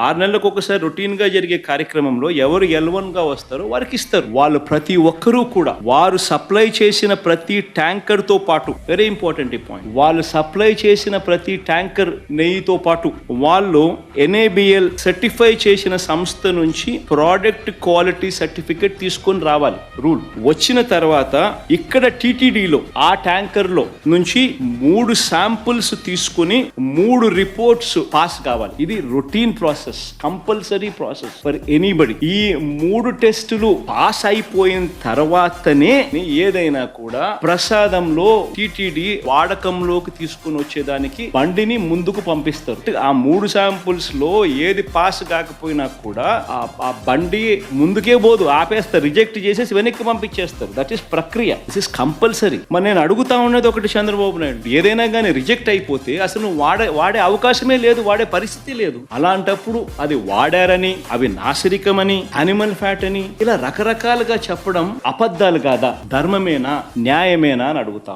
6 నెలలకు ఒకసారి రొటీన్ గా జరిగే కార్యక్రమంలో ఎవరు L1 గా వస్తారో వారికి ఇస్తారు. వాళ్ళు ప్రతి ఒక్కరూ కూడా వారు సప్లై చేసిన ప్రతి ట్యాంకర్ తో పాటు, వెరీ ఇంపార్టెంట్ ఈ పాయింట్, వాళ్ళు సప్లై చేసిన ప్రతి ట్యాంకర్ నెయ్యితో పాటు వాళ్ళు NABL సర్టిఫై చేసిన సంస్థ నుంచి ప్రోడక్ట్ క్వాలిటీ సర్టిఫికేట్ తీసుకొని రావాలి. రూల్ వచ్చిన తర్వాత ఇక్కడ TTDలో ఆ ట్యాంకర్ లో నుంచి 3 శాంపుల్స్ తీసుకుని 3 రిపోర్ట్స్ పాస్ కావాలి. ఇది routine process, compulsory process for anybody. ఈ 3 టెస్టులు పాస్ అయిపోయిన తర్వాతనే ఏదైనా కూడా ప్రసాదంలో TTD వాడకంలోకి తీసుకుని వచ్చేదానికి బండిని ముందుకు పంపిస్తారు. ఆ 3 శాంపుల్స్ లో ఏది పాస్ కాకపోయినా కూడా ఆ బండి ముందుకే పోదు, ఆపేస్తారు, రిజెక్ట్ చేసేసి వెనక్కి పంపించేస్తారు. దట్ ఈస్ ప్రక్రియ. This is compulsory. మరి నేను అడుగుతా ఉన్నది ఒకటి, చంద్రబాబు నాయుడు, ఏదైనా కానీ రిజెక్ట్ అయిపోతే అసలు వాడే అవకాశమే లేదు, వాడే పరిస్థితి లేదు. అలాంటప్పుడు అది వాడారని, అవి నాసిరికమని, అనిమల్ ఫ్యాట్ అని ఇలా రకరకాలుగా చెప్పడం అబద్ధాలు కాదా, ధర్మమేనా, న్యాయమేనా అని అడుగుతాం.